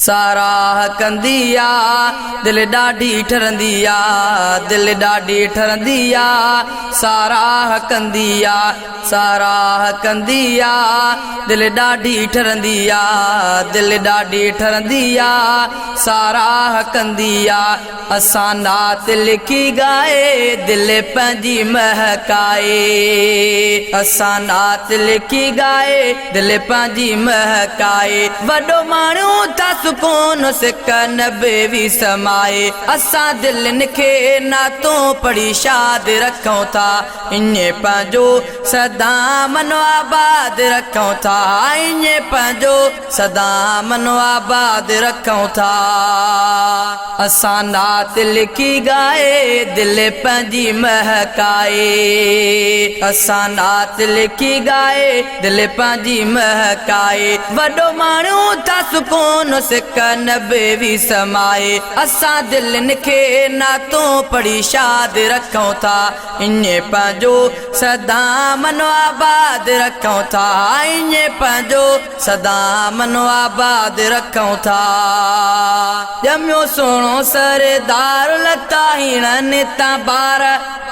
साराह कंदिया दिल डाढी ठरंदिया, दिल डाढी ठरंदिया, साराह कंदिया, साराह कंदिया, दिल डाढी ठरंदिया, दिल डाढी ठरंदिया, साराह कंदिया। असां नात लिखी गाए दिल पंहिंजी महकाए, असां नात लिखी गाए दिल पंहिंजी महकाए। वॾो माण्हू था सुकून सिक नबे भी समाए, असां दिलनि खे नातों पढ़ी शाद रखूं था, इने पंहिंजो सदा मनो आबाद रखूं था, इने पंहिंजो सदा मनो आबाद रखूं था। असां नात लिखी गाए दिल पंहिंजी महकाए, असां नात लिखी गाए दिल पंहिंजी महकाए। वॾो माण्हू था सुकून सिक नबे भी समाए, असां दिलनि खे नातों पढ़ी शाद रखूं था, इने पंहिंजो सदा मनो आबाद रखूं था, इने पंहिंजो सदा मनो आबाद रखूं था। ॼमियो सोणो सरदार लता हीणनि तां ॿार,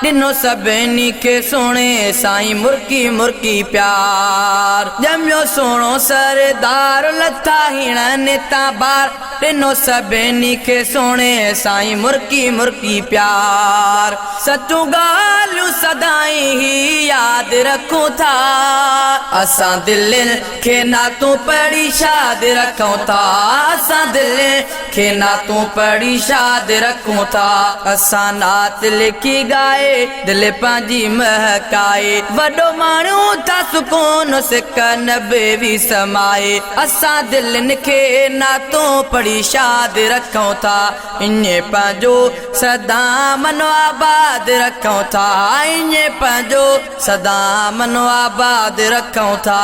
ॾिनो सभिनी खे सोणे साईं मुर्की मुर्की प्यार। ॼमियो सोणो सरदार लता हीणनि तां ॿार, ॾिनो सभिनी खे सोणे साईं मुर्की मुर्की प्यार। सचूं ॻाल्हियूं सदाईं ही यादि रखूं था, असां दिलनि खे नातूं पढ़ी शाद रखूं था, असां दिलनि खे नातूं पढ़ी शाद रखूं था। असां नात लिखी गाए दिल पंहिंजी महकाए, वॾो माण्हू था सुकून सिक नबे भी समाए, असां दिलनि खे नातों पढ़ी शाद रखूं था, इने पंहिंजो सदा मनो आबाद रखूं था, इने पंहिंजो सदा मनो आबाद रखूं था।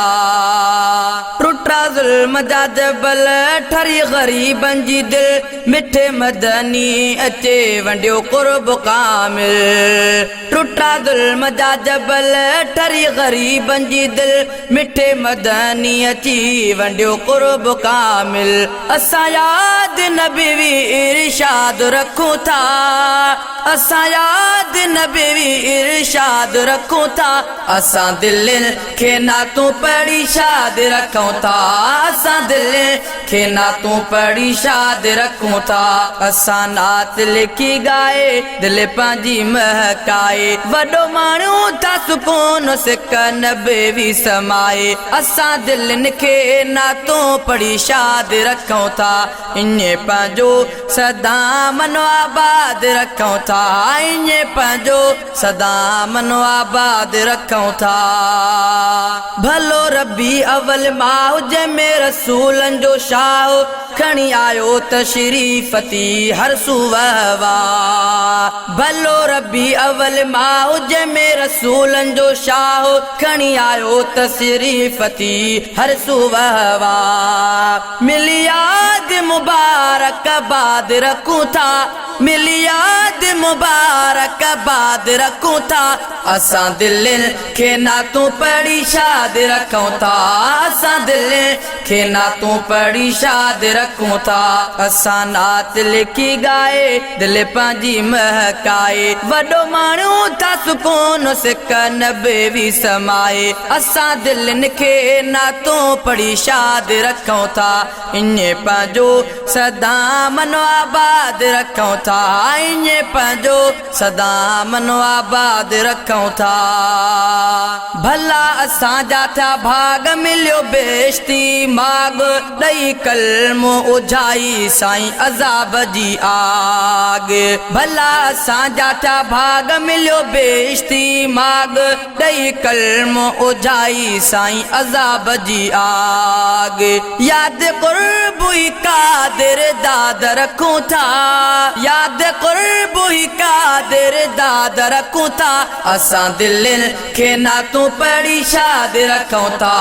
टुटा ज़ुल्म जा जबल ठरी ग़रीबनि जी दिल, मिठे मदनी अचे वंडियो क़ुर्ब कामिल। टुटा ज़ुल्म जा जबल ठरी ग़रीबनि जी दिल, मिठे मदनी अची वंडियो क़ुर्ब कामिल। असां याद नबी भी इरशाद रखूं था, असां याद नबी भी इरशाद रखूं था, असां दिलनि खे नातूं पढ़ी शाद रखूं था, असां दिलनि खे नातूं पढ़ी शाद रखूं था। असां नात लिखी गाए दिल पंहिंजी महकाए, वॾो माण्हू था सुकून सिक नबे भी समाए, असां दिलनि खे नातों पढ़ी शाद रखूं था, इने पंहिंजो सदा मनो आबाद रखूं था, इने पंहिंजो सदा मनो आबाद रखूं था। भलो रबी अवल मां हुजे में रसूलनि जो शाह, खणी आयो तशरीफ़ थी हर सुवहवा। भलो रबी अवल मां हुजे में रसूलनि जो शाह, खणी आयो तशरीफ़ थी हर सुवहवा। मिली याद मुबारक बाद रखूं था, मिली याद मुबारक बाद रखूं था, असां दिलनि खे नातूं पढ़ी शाद रखूं था, असां दिलनि खे नातूं पढ़ी शाद रखूं था। असां नात लिखी गाए दिल पंहिंजी महकाए, वॾो माण्हू था सुकून सिक नबे भी समाए, असां दिलनि खे नातों पढ़ी शाद रखूं था, इने पंहिंजो सदा मनो आबाद रखूं था, इने पंहिंजो सदा मनो आबाद रखूं था। भला असां जा था भाग मिलियो बेश्ती माग, ॾई कलमो उझाई साईं अज़ाब जी आग। भला असां जा था भाग मिलियो बेश्ती माग, ॾई कलमो उझाई साईं अज़ाब जी आग। याद क़ुर्ब ही कादिर दाद रखूं था, याद क़ुर्ब ही कादिर दाद रखूं था, असां दिलनि खे नातूं पढ़ी शाद रखूं था,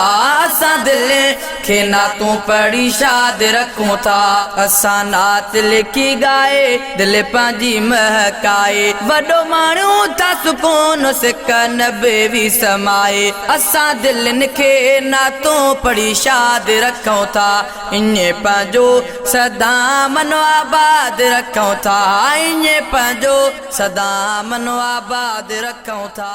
असां दिलनि खे नातूं पढ़ी शाद रखूं था। असां नात लिखी गाए दिल पंहिंजी महकाए, वॾो माण्हू था सुकून सिक नबे भी समाए, असां दिलनि खे नातों पढ़ी शाद रखूं था, इने पंहिंजो सदा मनो आबाद रखूं था, ईअं पंहिंजो सदा मनो आबाद रखूं था।